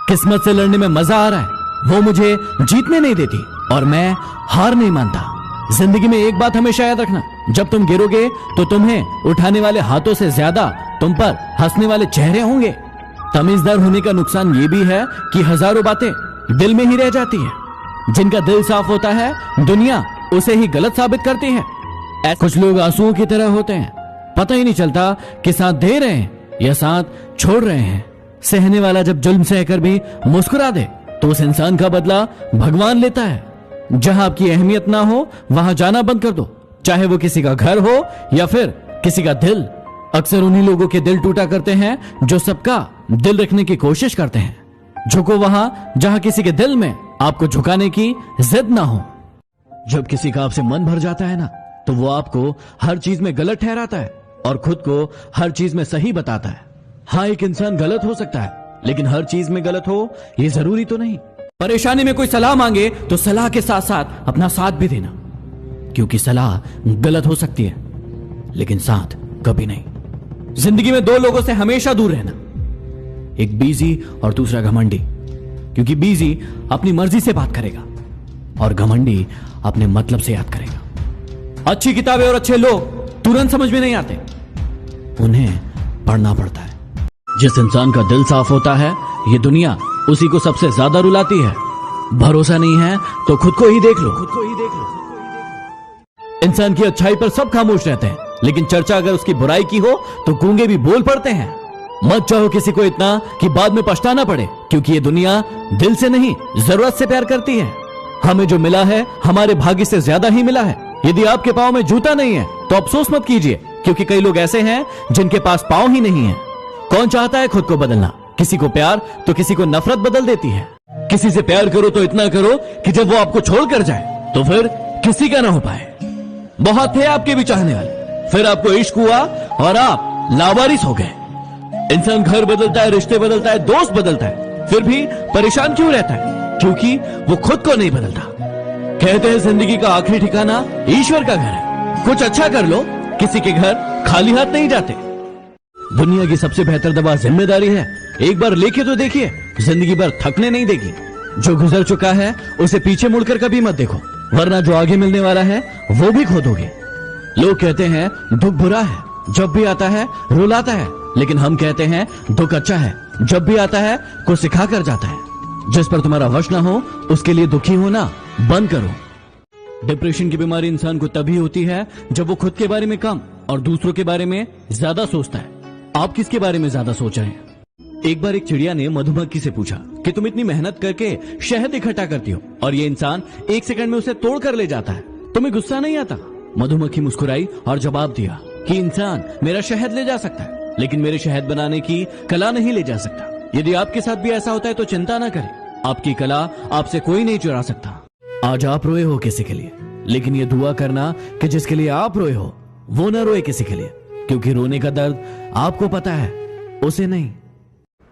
किस्मत से लड़ने में मजा आ रहा है, वो मुझे जीतने नहीं देती और मैं हार नहीं मानता। जिंदगी में एक बात हमेशा याद रखना, जब तुम गिरोगे तो तुम्हें उठाने वाले हाथों से ज्यादा तुम पर हंसने वाले चेहरे होंगे। तमीजदार होने का नुकसान ये भी है कि हजारों बातें दिल में ही रह जाती है। जिनका दिल साफ होता है दुनिया उसे ही गलत साबित करती है। कुछ लोग आंसुओं की तरह होते हैं, पता ही नहीं चलता कि साथ दे रहे हैं या साथ छोड़ रहे हैं। सहने वाला जब जुल्म सहकर भी मुस्कुरा दे तो उस इंसान का बदला भगवान लेता है। जहां आपकी अहमियत ना हो वहां जाना बंद कर दो, चाहे वो किसी का घर हो या फिर किसी का दिल। अक्सर उन्हीं लोगों के दिल टूटा करते हैं जो सबका दिल रखने की कोशिश करते हैं। झुको वहां जहां किसी के दिल में आपको झुकाने की जिद ना हो। जब किसी का आपसे मन भर जाता है ना, तो वो आपको हर चीज में गलत ठहराता है और खुद को हर चीज में सही बताता है। हाँ, एक इंसान गलत हो सकता है, लेकिन हर चीज में गलत हो ये जरूरी तो नहीं। परेशानी में कोई सलाह मांगे तो सलाह के साथ साथ अपना साथ भी देना, क्योंकि सलाह गलत हो सकती है लेकिन साथ कभी नहीं। जिंदगी में दो लोगों से हमेशा दूर रहना, एक बीजी और दूसरा घमंडी। क्योंकि बीजी अपनी मर्जी से बात करेगा और घमंडी अपने मतलब से याद करेगा। अच्छी किताबें और अच्छे लोग तुरंत समझ में नहीं आते, उन्हें पढ़ना पड़ता है। जिस इंसान का दिल साफ होता है ये दुनिया उसी को सबसे ज्यादा रुलाती है। भरोसा नहीं है तो खुद को ही देख लो। इंसान की अच्छाई पर सब खामोश रहते हैं, लेकिन चर्चा अगर उसकी बुराई की हो तो गूंगे भी बोल पड़ते हैं। मत चाहो किसी को इतना कि बाद में पछताना पड़े, क्योंकि ये दुनिया दिल से नहीं जरूरत से प्यार करती है। हमें जो मिला है हमारे भाग्य से ज्यादा ही मिला है। यदि आपके पांव में जूता नहीं है तो अफसोस मत कीजिए, क्योंकि कई लोग ऐसे हैं जिनके पास पांव ही नहीं है। कौन चाहता है खुद को बदलना? किसी को प्यार तो किसी को नफरत बदल देती है। किसी से प्यार करो तो इतना करो कि जब वो आपको छोड़कर जाए तो फिर किसी का ना हो पाए। बहुत थे आपके भी चाहने वाले, फिर आपको इश्क हुआ और आप लावारिस हो गए। इंसान घर बदलता है, रिश्ते बदलता है, दोस्त बदलता है, फिर भी परेशान क्यों रहता है? क्योंकि वो खुद को नहीं बदलता। कहते हैं जिंदगी का आखिरी ठिकाना ईश्वर का घर है। कुछ अच्छा कर लो, किसी के घर खाली हाथ नहीं जाते। दुनिया की सबसे बेहतर दवा जिम्मेदारी है। एक बार लेके तो देखिए, जिंदगी भर थकने नहीं देगी। जो गुजर चुका है उसे पीछे मुड़कर कभी मत देखो, वरना जो आगे मिलने वाला है वो भी खो दोगे। लोग कहते हैं दुख बुरा है, जब भी आता है रुलाता है, लेकिन हम कहते हैं दुख अच्छा है, जब भी आता है कुछ सिखा कर जाता है। जिस पर तुम्हारा वश ना हो उसके लिए दुखी होना बंद करो। डिप्रेशन की बीमारी इंसान को तभी होती है जब वो खुद के बारे में कम और दूसरों के बारे में ज्यादा सोचता है। आप किसके बारे में ज्यादा सोच रहे हैं? एक बार एक चिड़िया ने मधुमक्खी से पूछा कि तुम इतनी मेहनत करके शहद इकट्ठा करती हो और ये इंसान 1 सेकंड में उसे तोड़ कर ले जाता है, तुम्हें गुस्सा नहीं आता? मधुमक्खी मुस्कुराई और जवाब दिया कि इंसान मेरा शहद ले जा सकता है, लेकिन मेरे शहद बनाने की कला नहीं ले जा सकता। यदि आपके साथ भी ऐसा होता है तो चिंता ना करें, आपकी कला आपसे कोई नहीं चुरा सकता। आज आप रोए हो किसी के लिए, लेकिन ये दुआ करना कि जिसके लिए आप रोए हो वो ना रोए किसी के लिए, क्योंकि रोने का दर्द आपको पता है, उसे नहीं।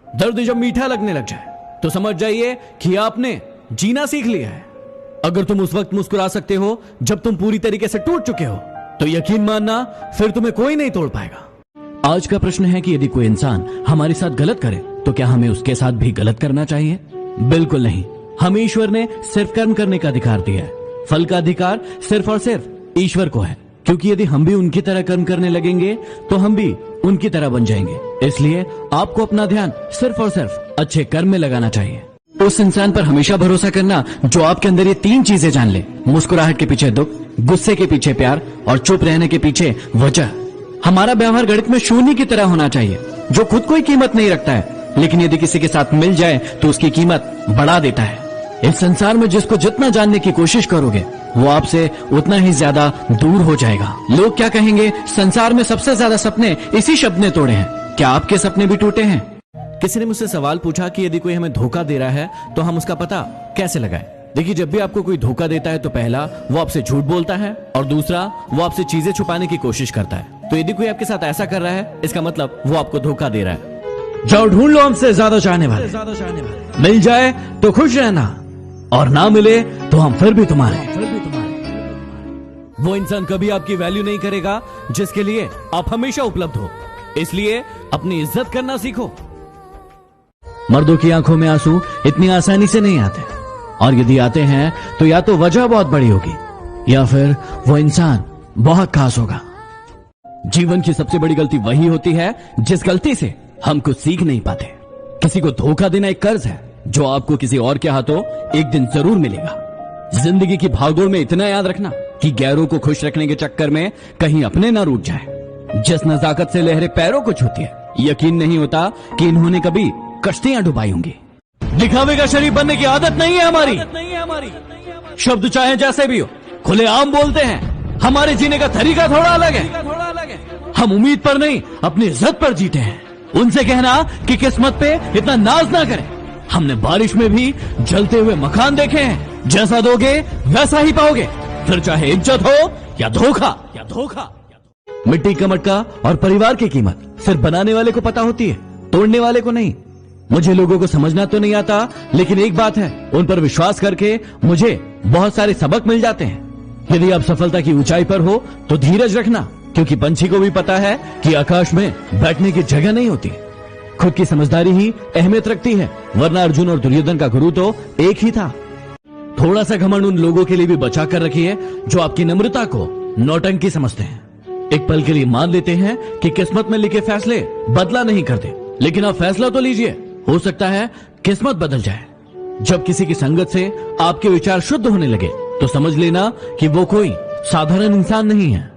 दर्द जब मीठा लगने लग जाए तो समझ जाइए कि आपने जीना सीख लिया है। अगर तुम उस वक्त मुस्कुरा सकते हो जब तुम पूरी तरीके से टूट चुके हो, तो यकीन मानना फिर तुम्हें कोई नहीं तोड़ पाएगा। आज का प्रश्न है कि यदि कोई इंसान हमारे साथ गलत करे तो क्या हमें उसके साथ भी गलत करना चाहिए? बिल्कुल नहीं। हमें ईश्वर ने सिर्फ कर्म करने का अधिकार दिया है, फल का अधिकार सिर्फ और सिर्फ ईश्वर को है। क्योंकि यदि हम भी उनकी तरह कर्म करने लगेंगे तो हम भी उनकी तरह बन जाएंगे। इसलिए आपको अपना ध्यान सिर्फ और सिर्फ अच्छे कर्म में लगाना चाहिए। उस इंसान पर हमेशा भरोसा करना जो आपके अंदर ये 3 चीजें जान ले: मुस्कुराहट के पीछे दुख, गुस्से के पीछे प्यार और चुप रहने के पीछे वजह। हमारा व्यवहार गणित में शून्य की तरह होना चाहिए, जो खुद कोई कीमत नहीं रखता है, लेकिन यदि किसी के साथ मिल जाए तो उसकी कीमत बढ़ा देता है। इस संसार में जिसको जितना जानने की कोशिश करोगे वो आपसे उतना ही ज्यादा दूर हो जाएगा। लोग क्या कहेंगे? संसार में सबसे ज्यादा सपने इसी शब्द ने तोड़े हैं। क्या आपके सपने भी टूटे हैं? किसी ने मुझसे सवाल पूछा कि यदि कोई हमें धोखा दे रहा है तो हम उसका पता कैसे लगाएं? देखिए, जब भी आपको कोई धोखा देता है तो पहला वो आपसे झूठ बोलता है और दूसरा वो आपसे चीजें छुपाने की कोशिश करता है। तो यदि कोई आपके साथ ऐसा कर रहा है, इसका मतलब वो आपको धोखा दे रहा है। जाओ ढूंढ लो हमसे ज्यादा चाहने वाले। मिल जाए तो खुश रहना और ना मिले तो हम फिर भी तुम्हारे। वो इंसान कभी आपकी वैल्यू नहीं करेगा जिसके लिए आप हमेशा उपलब्ध हो। इसलिए अपनी इज्जत करना सीखो। मर्दों की आंखों में आंसू इतनी आसानी से नहीं आते, और यदि आते हैं तो या तो वजह बहुत बड़ी होगी या फिर वो इंसान बहुत खास होगा। जीवन की सबसे बड़ी गलती वही होती है जिस गलती से हम कुछ सीख नहीं पाते। किसी को धोखा देना एक कर्ज है जो आपको किसी और के हाथों एक दिन जरूर मिलेगा। जिंदगी की भागदौड़ में इतना याद रखना कि गैरों को खुश रखने के चक्कर में कहीं अपने ना रूठ जाए। जिस नजाकत से लहरें पैरों को छूती है, यकीन नहीं होता कि इन्होंने कभी कश्तियां डुबाई होंगी। दिखावे का शरीफ बनने की आदत नहीं है हमारी। शब्द चाहे जैसे भी हो खुलेआम बोलते हैं। हमारे जीने का तरीका थोड़ा अलग है। हम उम्मीद पर नहीं अपनी इज्जत पर जीते हैं। उनसे कहना कि किस्मत पे इतना नाज ना करें। हमने बारिश में भी जलते हुए मकान देखे हैं। जैसा दोगे वैसा ही पाओगे, फिर चाहे इज्जत हो या धोखा। मिट्टी का मटका और परिवार की कीमत सिर्फ बनाने वाले को पता होती है, तोड़ने वाले को नहीं। मुझे लोगों को समझना तो नहीं आता, लेकिन एक बात है, उन पर विश्वास करके मुझे बहुत सारे सबक मिल जाते हैं। यदि आप सफलता की ऊंचाई पर हो तो धीरज रखना, क्योंकि पंछी को भी पता है कि आकाश में बैठने की जगह नहीं होती। खुद की समझदारी ही अहमियत रखती है, वरना अर्जुन और दुर्योधन का गुरु तो एक ही था। थोड़ा सा घमंड उन लोगों के लिए भी बचा कर रखिए जो आपकी नम्रता को नौटंकी समझते हैं। एक पल के लिए मान लेते हैं कि किस्मत में लिखे फैसले बदला नहीं करते, लेकिन आप फैसला तो लीजिए, हो सकता है किस्मत बदल जाए। जब किसी की संगत से आपके विचार शुद्ध होने लगे तो समझ लेना कि वो कोई साधारण इंसान नहीं है।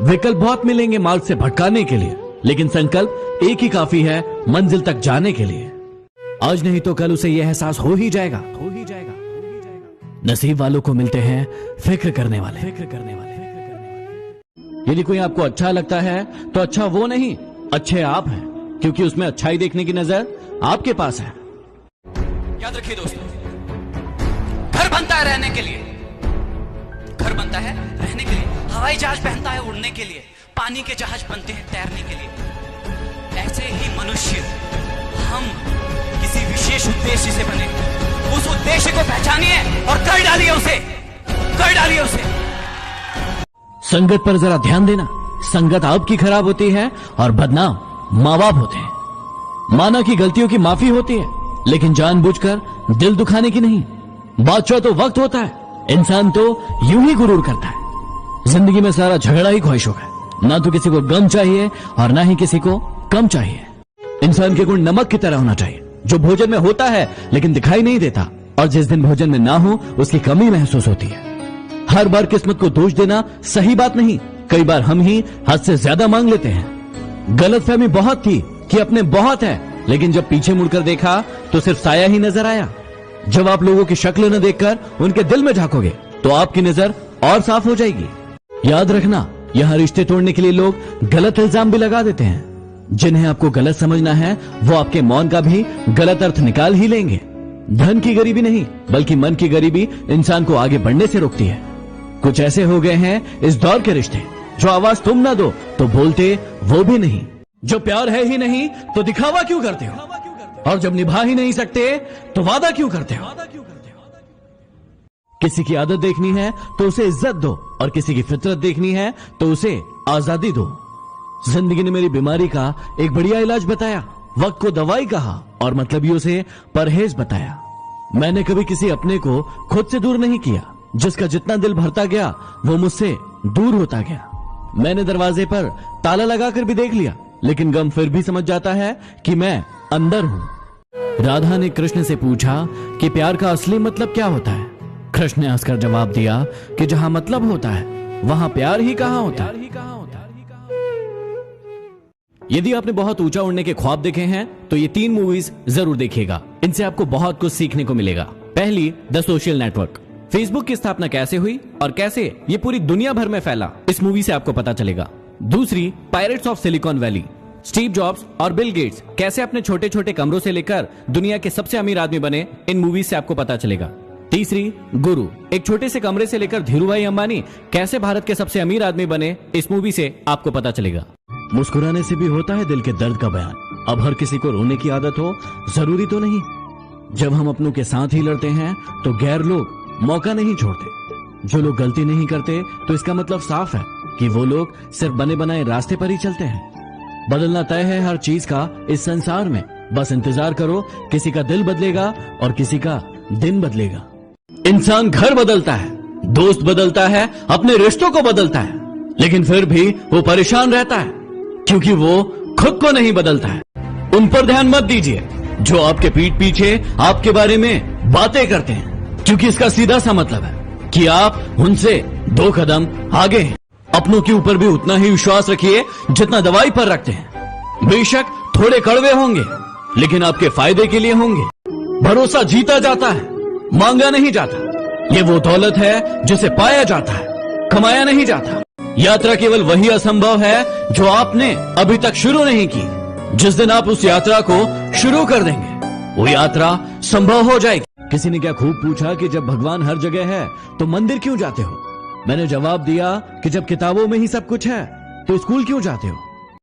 विकल्प बहुत मिलेंगे मार्ग से भटकाने के लिए, लेकिन संकल्प एक ही काफी है मंजिल तक जाने के लिए। आज नहीं तो कल उसे यह एहसास हो ही जाएगा। नसीब वालों को मिलते हैं फिक्र करने वाले। यदि कोई आपको अच्छा लगता है तो अच्छा वो नहीं, अच्छे आप हैं, क्योंकि उसमें अच्छाई देखने की नजर आपके पास है। याद रखिए दोस्तों, घर बनता है रहने के लिए, घर बनता है रहने के लिए, हवाई जहाज पहनता है उड़ने के लिए, पानी के जहाज बनते हैं तैरने के लिए। ऐसे ही मनुष्य हम किसी विशेष उद्देश्य से बने। उस उद्देश्य को पहचानिए और कर डालिए उसे। संगत पर जरा ध्यान देना। संगत आपकी खराब होती है और बदनाम माँ बाप होते हैं। माना कि गलतियों की माफी होती है, लेकिन जानबूझकर दिल दुखाने की नहीं। बादशाह तो वक्त होता है, इंसान तो यूं ही गुरूर करता है। जिंदगी में सारा झगड़ा ही ख्वाहिश होगा, ना तो किसी को गम चाहिए और ना ही किसी को कम चाहिए। इंसान के गुण नमक की तरह होना चाहिए, जो भोजन में होता है लेकिन दिखाई नहीं देता, और जिस दिन भोजन में ना हो उसकी कमी महसूस होती है। हर बार किस्मत को दोष देना सही बात नहीं। कई बार हम ही हद से ज्यादा मांग लेते हैं। गलतफहमी बहुत थी कि अपने बहुत है, लेकिन जब पीछे मुड़कर देखा तो सिर्फ साया ही नजर आया। जब आप लोगों की शक्ल न देखकर उनके दिल में झांकोगे तो आपकी नजर और साफ हो जाएगी। याद रखना, यहाँ रिश्ते तोड़ने के लिए लोग गलत इल्जाम भी लगा देते हैं। जिन्हें आपको गलत समझना है वो आपके मौन का भी गलत अर्थ निकाल ही लेंगे। धन की गरीबी नहीं, बल्कि मन की गरीबी इंसान को आगे बढ़ने से रोकती है। कुछ ऐसे हो गए हैं इस दौर के रिश्ते, जो आवाज तुम ना दो तो बोलते वो भी नहीं। जो प्यार है ही नहीं तो दिखावा क्यों करते हो, और जब निभा ही नहीं सकते तो वादा क्यों करते हो। किसी की आदत देखनी है तो उसे इज्जत दो, और किसी की फितरत देखनी है तो उसे आजादी दो। जिंदगी ने मेरी बीमारी का एक बढ़िया इलाज बताया, वक्त को दवाई कहा और मतलबियों से परहेज बताया। मैंने कभी किसी अपने को खुद से दूर नहीं किया। जिसका जितना दिल भरता गया वो मुझसे दूर होता गया। मैंने दरवाजे पर ताला लगाकर भी देख लिया, लेकिन गम फिर भी समझ जाता है कि मैं अंदर हूं। राधा ने कृष्ण से पूछा कि प्यार का असली मतलब क्या होता है। कृष्ण ने हंसकर जवाब दिया कि जहां मतलब होता है वहां प्यार ही कहां होता है। यदि आपने बहुत ऊंचा उड़ने के ख्वाब देखे हैं तो ये 3 मूवीज जरूर देखिएगा। इनसे आपको बहुत कुछ सीखने को मिलेगा। पहली, द सोशल नेटवर्क। फेसबुक की स्थापना कैसे हुई और कैसे ये पूरी दुनिया भर में फैला, इस मूवी से आपको पता चलेगा। दूसरी, pirates of silicon valley. Steve jobs और बिल गेट्स कैसे अपने छोटे छोटे कमरों से लेकर दुनिया के सबसे अमीर आदमी बने, इन मूवी से आपको पता चलेगा। तीसरी, गुरु। एक छोटे से कमरे से लेकर धीरूभाई अंबानी कैसे भारत के सबसे अमीर आदमी बने, इस मूवी से आपको पता चलेगा। मुस्कुराने से भी होता है दिल के दर्द का बयान। अब हर किसी को रोने की आदत हो जरूरी तो नहीं। जब हम अपनों के साथ ही लड़ते हैं तो गैर लोग मौका नहीं छोड़ते। जो लोग गलती नहीं करते तो इसका मतलब साफ है कि वो लोग सिर्फ बने बनाए रास्ते पर ही चलते हैं। बदलना तय है हर चीज का इस संसार में, बस इंतजार करो, किसी का दिल बदलेगा और किसी का दिन बदलेगा। इंसान घर बदलता है, दोस्त बदलता है, अपने रिश्तों को बदलता है, लेकिन फिर भी वो परेशान रहता है क्योंकि वो खुद को नहीं बदलता है। उन पर ध्यान मत दीजिए जो आपके पीठ पीछे आपके बारे में बातें करते हैं, क्योंकि इसका सीधा सा मतलब है कि आप उनसे 2 कदम आगे हैं। अपनों के ऊपर भी उतना ही विश्वास रखिए जितना दवाई पर रखते हैं। बेशक थोड़े कड़वे होंगे, लेकिन आपके फायदे के लिए होंगे। भरोसा जीता जाता है, मांगा नहीं जाता। ये वो दौलत है जिसे पाया जाता है, कमाया नहीं जाता। यात्रा केवल वही असंभव है जो आपने अभी तक शुरू नहीं की। जिस दिन आप उस यात्रा को शुरू कर देंगे, वो यात्रा संभव हो जाएगी। किसी ने क्या खूब पूछा कि जब भगवान हर जगह है तो मंदिर क्यों जाते हो? मैंने जवाब दिया कि जब किताबों में ही सब कुछ है तो स्कूल क्यों जाते हो?